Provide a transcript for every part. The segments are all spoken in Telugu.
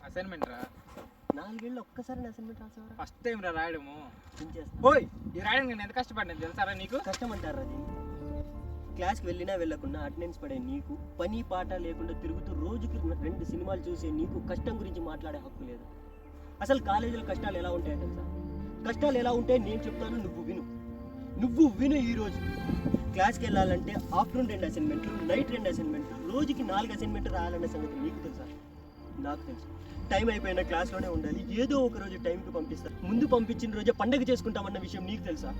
అసైన్మెంట్ రా 4 ఏళ్ళు ఒక్కసారి అసైన్మెంట్ రాసావరా? ఫస్ట్ టైం రా రాయడము. చించేస్తా. ఓయ్ ఇది రాయడం నేను ఎంత కష్టపడ్డాను తెలుసారా నీకు? కష్టం అంటారా అది? క్లాస్కి వెళ్ళినా వెళ్ళకుండా అటెండెన్స్ పడే నీకు, పని పాట లేకుండా తిరుగుతూ రోజుకి 2 సినిమాలు చూసే నీకు కష్టం గురించి మాట్లాడే హక్కు లేదు. అసలు కాలేజీలో కష్టాలు ఎలా ఉంటాయో తెలుసా? కష్టాలు ఎలా ఉంటాయో నేను చెప్తాను, నువ్వు విను. ఈరోజు క్లాస్కి వెళ్ళాలంటే ఆఫ్టర్నూన్ 2 అసైన్మెంట్లు, నైట్ 2 అసైన్మెంట్లు, రోజుకి 4 అసైన్మెంట్లు రాయాలనే సంగతి నీకు తెలుసా? నాకు తెలుసు. టైం అయిపోయినా క్లాస్లోనే ఉండాలి, ఏదో ఒక రోజు టైంకి పంపిస్తారు. ముందు పంపించిన రోజే పండగ చేసుకుంటామన్న విషయం నీకు తెలుసా?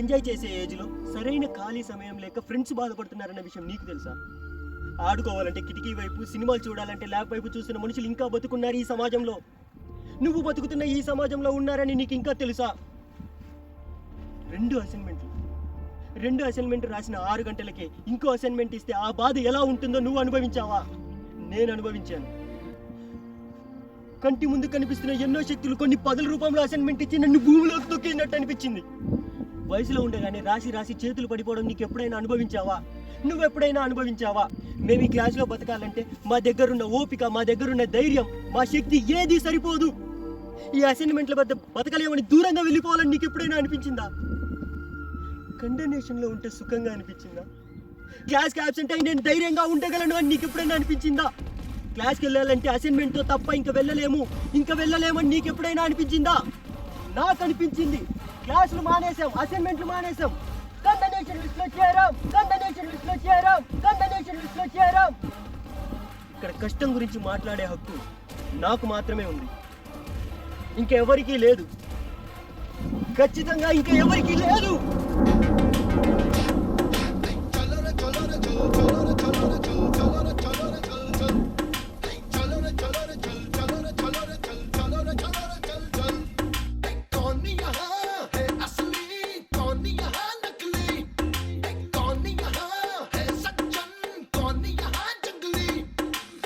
ఎంజాయ్ చేసే ఏజ్లో సరైన ఖాళీ సమయం లేక ఫ్రెండ్స్ బాధపడుతున్నారన్న విషయం నీకు తెలుసా? ఆడుకోవాలంటే కిటికీ వైపు, సినిమాలు చూడాలంటే ల్యాబ్ వైపు చూస్తున్న మనుషులు ఇంకా బతుకున్నారు ఈ సమాజంలో. నువ్వు బతుకుతున్న ఈ సమాజంలో ఉన్నారని నీకు ఇంకా తెలుసా? 2 అసైన్మెంట్ రాసిన 6 గంటలకే ఇంకో అసైన్మెంట్ ఇస్తే ఆ బాధ ఎలా ఉంటుందో నువ్వు అనుభవించావా? నేను అనుభవించాను. కంటి ముందు కనిపిస్తున్న ఎన్నో శక్తులు కొన్ని 10 రూపాయల అసైన్మెంట్ ఇచ్చి నన్ను భూమిలోకి తొక్కినట్టు అనిపించింది. వయసులో ఉండగానే రాసి చేతులు పడిపోవడం నీకు ఎప్పుడైనా అనుభవించావా? నువ్వెప్పుడైనా అనుభవించావా? మేము ఈ క్లాస్లో బతకాలంటే మా దగ్గరున్న ఓపిక, మా దగ్గరున్న ధైర్యం, మా శక్తి ఏది సరిపోదు. ఈ అసైన్మెంట్ల వద్ద బతకలేమని దూరంగా వెళ్ళిపోవాలని నీకు ఎప్పుడైనా అనిపించిందా? కండనేషన్లో ఉంటే సుఖంగా అనిపించిందా? క్లాస్కి అబ్సెంట్ అయి నేను ధైర్యంగా ఉండగలను అని నీకు ఎప్పుడైనా అనిపించిందా? క్లాస్కి వెళ్ళాలంటే అసైన్మెంట్తో తప్ప ఇంకా వెళ్ళలేమని నీకు ఎప్పుడైనా అనిపించిందా? నాకు అనిపించింది. క్లాసులు మానేసాం, అసైన్మెంట్లు మానేసాం, కండనేషన్ లిస్ట్లో చేరాం. ఇక్కడ కష్టం గురించి మాట్లాడే హక్కు నాకు మాత్రమే ఉంది, ఇంకెవరికీ లేదు. ఖచ్చితంగా ఇంకెవరికీ లేదు.